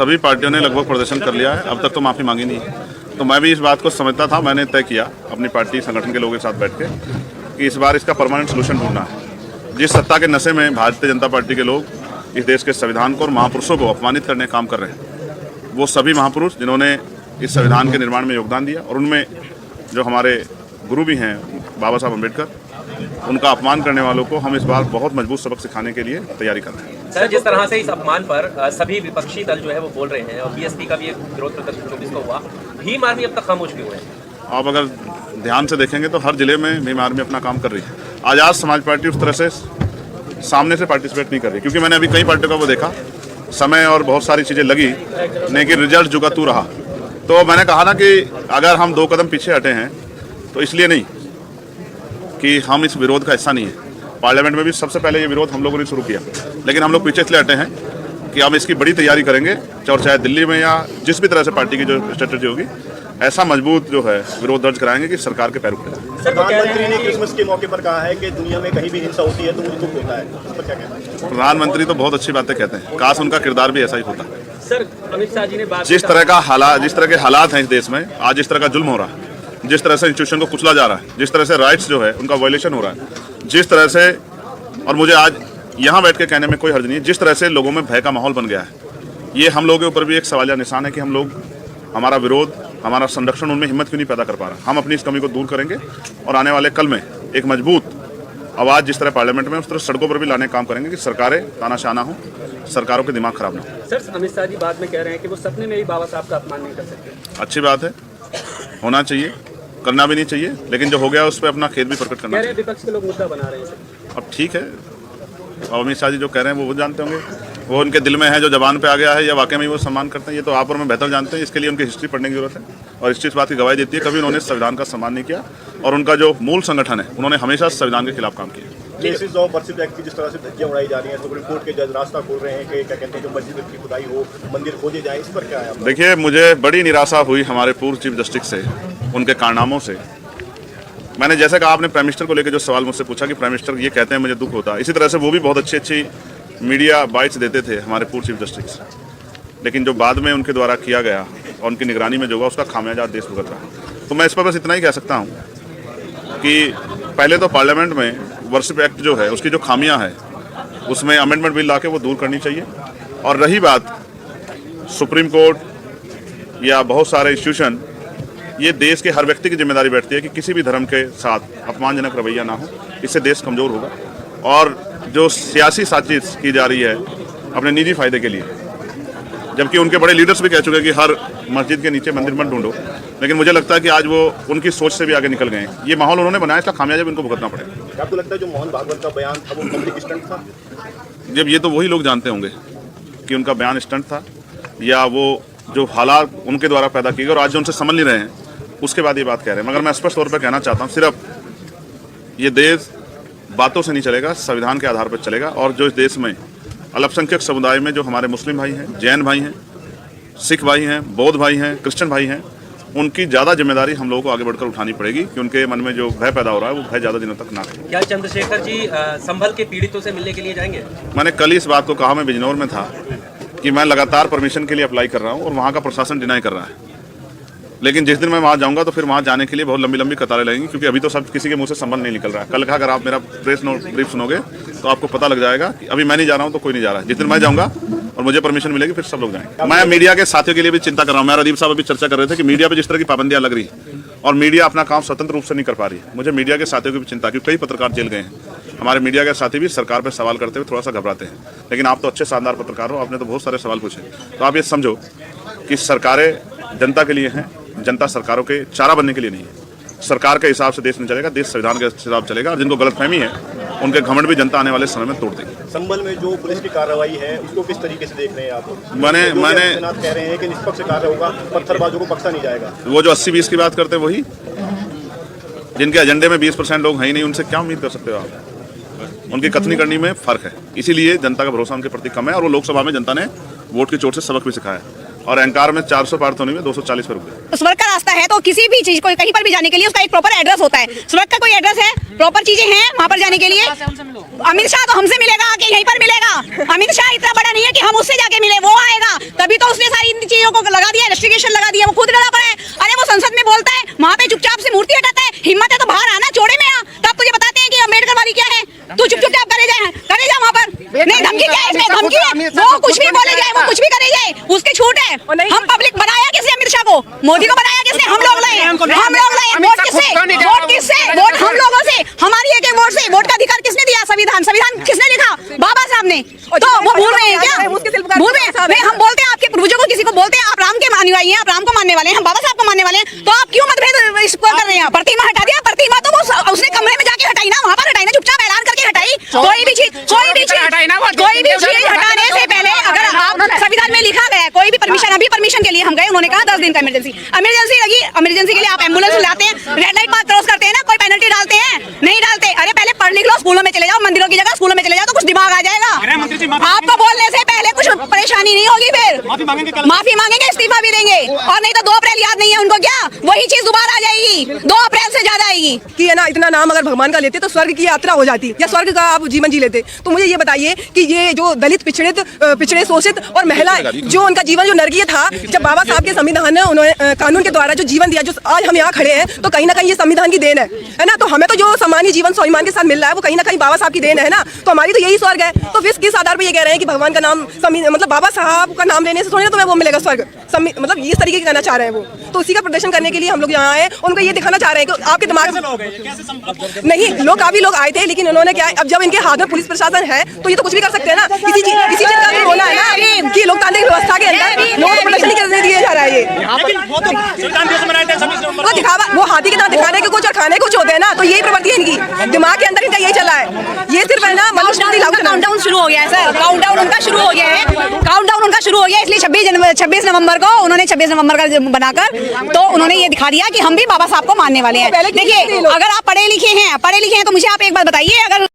सभी पार्टियों ने लगभग प्रदर्शन कर लिया है, अब तक तो माफ़ी मांगी नहीं है। तो मैं भी इस बात को समझता था, मैंने तय किया अपनी पार्टी संगठन के लोगों के साथ बैठ के कि इस बार इसका परमानेंट सोल्यूशन ढूंढना है। जिस सत्ता के नशे में भारतीय जनता पार्टी के लोग इस देश के संविधान को और महापुरुषों को अपमानित करने का काम कर रहे हैं, वो सभी महापुरुष जिन्होंने इस संविधान के निर्माण में योगदान दिया और उनमें जो हमारे गुरु भी हैं बाबा साहब अम्बेडकर, उनका अपमान करने वालों को हम इस बार बहुत मजबूत सबक सिखाने के लिए तैयारी कर रहे हैं। सर, जिस तरह से इस अपमान पर सभी विपक्षी दल जो है वो बोल रहे हैं और बीएसपी का भी एक विरोध प्रदर्शन 24 को हुआ, भीम आर्मी अब तक खामोश क्यों है? आप अगर ध्यान से देखेंगे तो हर जिले में भीम आर्मी अपना काम कर रही है। आज़ाद समाज पार्टी उस तरह से सामने से पार्टिसिपेट नहीं कर रही, क्योंकि मैंने अभी कई पार्टियों का वो देखा, समय और बहुत सारी चीज़ें लगी लेकिन रिजल्ट जुगातू रहा। तो मैंने कहा ना कि अगर हम 2 कदम पीछे हटे हैं तो इसलिए नहीं कि हम इस विरोध का हिस्सा नहीं है। पार्लियामेंट में भी सबसे पहले ये विरोध हम लोगों ने शुरू किया, लेकिन हम लोग पीछे इसलिए हटे हैं कि हम इसकी बड़ी तैयारी करेंगे और चाहे दिल्ली में या जिस भी तरह से पार्टी की जो स्ट्रेटजी होगी, ऐसा मजबूत जो है विरोध दर्ज कराएंगे कि सरकार के पैर उठे। प्रधानमंत्री ने क्रिसमस के मौके पर कहा है कि दुनिया में कहीं भी हिंसा होती है तो मुझे दुख होता है, इस पर क्या कहना है? प्रधानमंत्री तो बहुत अच्छी बातें कहते हैं, काश उनका किरदार भी ऐसा ही होता। सर, अमित शाह जी ने जिस तरह के हालात हैं इस देश में, आज जिस तरह का जुल्म हो रहा है, जिस तरह से इंस्टीट्यूशन को कुचला जा रहा है, जिस तरह से राइट्स जो है उनका वायलेशन हो रहा है, जिस तरह से, और मुझे आज यहाँ बैठ के कहने में कोई हर्ज नहीं है, जिस तरह से लोगों में भय का माहौल बन गया है, ये हम लोगों के ऊपर भी एक सवालिया निशान है कि हम लोग, हमारा विरोध, हमारा संरक्षण उनमें हिम्मत क्यों नहीं पैदा कर पा रहा। हम अपनी इस कमी को दूर करेंगे और आने वाले कल में एक मजबूत आवाज़ जिस तरह पार्लियामेंट में, उस तरह सड़कों पर भी लाने का काम करेंगे कि सरकारें तानाशाह ना हो, सरकारों के दिमाग खराब ना हो। सर, अमित शाह जी बाद में कह रहे हैं कि वो सपने में भी बाबा साहब का अपमान नहीं कर सकते। अच्छी बात है, होना चाहिए, करना भी नहीं चाहिए, लेकिन जो हो गया उस पर अपना खेद भी प्रकट करना चाहिए। विपक्ष के लोग मुद्दा बना रहे हैं। अब ठीक है, अब अमित शाह जी जो कह रहे हैं वो जानते होंगे, वो उनके दिल में है, जो जबान पे आ गया है या वाकई में वो सम्मान करते हैं, ये तो आप और मैं बेहतर जानते हैं। इसके लिए उनकी हिस्ट्री पढ़ने की जरूरत है और हिस्ट्री इस बात की गवाही देती है कभी उन्होंने संविधान का सम्मान नहीं किया और उनका जो मूल संगठन है उन्होंने हमेशा संविधान के खिलाफ काम किया। केसेस ऑफ वर्शिप एक्ट की जिस तरह से धज्जियां उड़ाई जा रही हैं, सुप्रीम कोर्ट के जज रास्ता खोल रहे हैं कि क्या कहते हैं जो मस्जिद की खुदाई हो, मंदिर खोजे जाए, इस पर क्या है? देखिए, मुझे बड़ी निराशा हुई हमारे पूर्व चीफ जस्टिस से, उनके कारनामों से। मैंने जैसे कहा, आपने प्राइम मिनिस्टर को लेकर जो सवाल मुझसे पूछा कि प्राइम मिनिस्टर ये कहते हैं मुझे दुख होता है, इसी तरह से वो भी बहुत अच्छी मीडिया बाइट्स देते थे हमारे पूर्व चीफ जस्टिस, लेकिन जो बाद में उनके द्वारा किया गया और उनकी निगरानी में जो हुआ उसका खामियाजा देश भुगत रहा। तो मैं इस पर बस इतना ही कह सकता हूँ कि पहले तो पार्लियामेंट में वर्शिप एक्ट जो है उसकी जो खामियां है उसमें अमेंडमेंट बिल लाके वो दूर करनी चाहिए। और रही बात सुप्रीम कोर्ट या बहुत सारे इंस्टीट्यूशन, ये देश के हर व्यक्ति की जिम्मेदारी बैठती है कि किसी भी धर्म के साथ अपमानजनक रवैया ना हो, इससे देश कमज़ोर होगा। और जो सियासी साजिश की जा रही है अपने निजी फायदे के लिए, जबकि उनके बड़े लीडर्स भी कह चुके हैं कि हर मस्जिद के नीचे मंदिर मत ढूंढो, लेकिन मुझे लगता है कि आज वो उनकी सोच से भी आगे निकल गए हैं। ये माहौल उन्होंने बनाया, इसका खामियाजा भी उनको भुगतना पड़ेगा। आपको लगता है जो मोहन भागवत का बयान था वो पब्लिक स्टंट था? जब ये तो वही लोग जानते होंगे कि उनका बयान स्टंट था या वो जो हालात उनके द्वारा पैदा किए गए और आज जो उनसे समझ नहीं रहे हैं उसके बाद ये बात कह रहे हैं। मगर मैं स्पष्ट तौर पर कहना चाहता हूँ, सिर्फ ये देश बातों से नहीं चलेगा, संविधान के आधार पर चलेगा। और जो इस देश में अल्पसंख्यक समुदाय में जो हमारे मुस्लिम भाई हैं, जैन भाई हैं, सिख भाई हैं, बौद्ध भाई हैं, क्रिश्चियन भाई हैं, उनकी ज़्यादा जिम्मेदारी हम लोगों को आगे बढ़कर उठानी पड़ेगी कि उनके मन में जो भय पैदा हो रहा है वो भय ज़्यादा दिनों तक ना रहे। क्या चंद्रशेखर जी संभल के पीड़ितों से मिलने के लिए जाएंगे? मैंने कल इस बात को कहा, मैं बिजनौर में था, कि मैं लगातार परमिशन के लिए अप्लाई कर रहा हूँ और वहाँ का प्रशासन डिनाई कर रहा है। लेकिन जिस दिन मैं वहाँ जाऊँगा तो फिर वहाँ जाने के लिए बहुत लंबी लंबी कतारें लगेंगी, क्योंकि अभी तो सब किसी के मुँह से संबल नहीं निकल रहा है। कल का अगर आप मेरा प्रेस नोट ब्रीफ सुनोगे तो आपको पता लग जाएगा कि अभी मैं नहीं जा रहा हूँ तो कोई नहीं जा रहा है। जिस दिन मैं जाऊँगा और मुझे परमिशन मिलेगी फिर सब लोग जाएंगे। मैं मीडिया के साथियों के लिए भी चिंता कर रहा हूँ। मैं राजीव साहब अभी चर्चा कर रहे थे कि मीडिया पर जिस तरह की पाबंदियाँ लग रही है और मीडिया अपना काम स्वतंत्र रूप से नहीं कर पा रही है, मुझे मीडिया के साथियों की भी चिंता, क्योंकि कई पत्रकार जेल गए हैं। हमारे मीडिया के साथी भी सरकार पर सवाल करते हुए थोड़ा सा घबराते हैं। लेकिन आप तो अच्छे शानदार पत्रकार हो, आपने तो बहुत सारे सवाल पूछे, तो आप ये समझो कि सरकारें जनता के लिए हैं, जनता सरकारों के चारा बनने के लिए नहीं है। सरकार के हिसाब से देश नहीं चलेगा, देश संविधान के हिसाब चलेगा। और जिनको गलतफहमी है उनके घमंड भी जनता आने वाले समय में तोड़ देगी। संभल में जो पुलिस की कार्रवाई है उसको किस तरीके से देख रहे हैं आप? मैंने कह रहे हैं कि निष्पक्ष कार्य होगा, पत्थरबाजों को बख्शा नहीं जाएगा। वो जो 80-20 की बात करते हैं वही, जिनके एजेंडे में 20% लोग हैं ही नहीं, उनसे क्या उम्मीद कर सकते हो आप? उनकी कथनी करनी में फर्क है, इसीलिए जनता का भरोसा उनके प्रति कम है। और वो लोकसभा में जनता ने वोट की चोट से सबक भी सिखाया और अहंकार में 400 पार होने में 240 पर रुक गए। स्वर्ग का रास्ता है तो किसी भी चीज को कहीं पर भी जाने के लिए उसका एक प्रॉपर एड्रेस होता है। स्वर्ग का कोई एड्रेस है, प्रॉपर चीजें हैं वहाँ पर जाने के लिए। अमित शाह तो हमसे मिलेगा कि यहीं पर मिलेगा? अमित शाह इतना बड़ा नहीं है कि हम उससे जाके मिले, वो आएगा तभी तो उसने मंदिरों को लगा दिया, रेस्ट्रिक्शन लगा दिया, वो खुद डरा पड़ा है। अरे वो संसद में बोलता है, वहाँ पे चुपचाप से मूर्ति हटाता है। हिम्मत है तो बाहर आना, चौड़े में आ, तब तुझे बताते हैं कि अम्बेडकर वाली क्या है। तू चुपचाप करे जा वहाँ पर। नहीं, धमकी क्या है इसमें? धमकी है वो कुछ भी बोले जाए, वो कुछ भी करे जाए, उसकी छूट है। हम पब्लिक बनाया किसने? अमित शाह को, मोदी को बनाया किसने? हम लोग लाए, हम लोग लाए। वोट किससे? वोट किससे? वोट हम लोगों से, हमारी एक वोट से। वोट का अधिकार किसने दिया? संविधान किसने लिखा? बाबा साहब ने। तो वो भूल रहे हैं क्या? भूल रहे हैं? नहीं, हम बोलते हैं आपके पूर्वजों को, किसी को बोलते हैं आप राम के अनुयायी हैं, आप राम को मानने वाले हैं, हम बाबा साहब को मानने वाले हैं, तो आप क्यों मतभेद इसको कर रहे हैं? प्रतिमा हटा दिया, प्रतिमा तो वो उसने कमरे में जाके हटाई ना, वहाँ पर हटाई ना, चुपचाप ऐलान करके हटाई। कोई भी चीज हटाने से पहले अगर आप संविधान में लिखा गया है, कोई भी परमिशन, अभी परमिशन के लिए हम गए, उन्होंने कहा 10 दिन का इमरजेंसी लगी। इमरजेंसी के लिए आप एम्बुलेंस लाते हैं, रेड लाइट पास क्रॉस करते हैं ना, कोई पेनल्टी डालते हैं? नहीं डालते। अरे पहले पढ़ लिख लो, स्कूलों में चले जाओ, मंदिरों की जगह स्कूलों में चले जाओ, तो कुछ दिमाग आ जाएगा। आपको बोलने से पहले कुछ परेशानी नहीं होगी, फिर माफी मांगेंगे, इस्तीफा भी देंगे, और नहीं तो 2 अप्रैल याद नहीं है उनको क्या? वही चीज दोबारा आ जाएगी, 2 अप्रैल से ज्यादा आएगी कि है ना, इतना नाम अगर भगवान का लेते तो स्वर्ग की यात्रा हो जाती, या स्वर्ग का आप जीवन जी लेते। तो मुझे ये बताइए कि ये जो दलित, पिछड़े, शोषित और महिलाएं, जो उनका जीवन जो नरकीय था, जब बाबा साहब के संविधान ने उन्होंने कानून के द्वारा जो जीवन दिया, जो आज हम यहाँ खड़े हैं, तो कहीं ना कहीं ये संविधान की देन है ना। तो हमें तो जो सामान्य जीवन स्वाभिमान के साथ मिल रहा है, वो कहीं ना कहीं बाबा साहब की देन है ना। तो हमारी तो यही स्वर्ग है। तो किस आधार पर ये कह रहे हैं कि भगवान का नाम, मतलब बाबा साहब का नाम लेने से थोड़ी ना तुम्हें वो मिलेगा स्वर्ग, मतलब इस तरीके के कहना चाह रहे हैं वो। तो उसी का प्रदर्शन करने के लिए हम लोग यहाँ आए, उनको ये दिखाना चाह रहे हैं कि आपके दिमाग नहीं, लोग काफी लोग आए थे, लेकिन उन्होंने क्या, अब जब इनके हाथ में पुलिस प्रशासन है तो ये तो कुछ भी कर सकते हैं ना। इसी चीज का भी होना है ना कि लोकतांत्रिक व्यवस्था के अंदर लोगों को प्रदर्शन नहीं करने दिया जा रहा है। वो दिखावा, वो हाथी के दांत दिखाने के कुछ और खाने कुछ होते हैं ना। तो यही प्रवृत्ति है इनकी, दिमाग के अंदर इनका यही चला है। ये सिर्फ है ना, काउंटडाउन शुरू हो गया है सर, काउंटडाउन उनका शुरू हो गया है, काउंटडाउन उनका शुरू हो गया है। इसलिए 26 नवंबर को उन्होंने 26 नवंबर का बनाकर तो उन्होंने ये दिखा दिया कि हम भी बाबा साहब को मानने वाले हैं। देखिए, अगर आप पढ़े लिखे हैं तो मुझे आप एक बात बताइए, अगर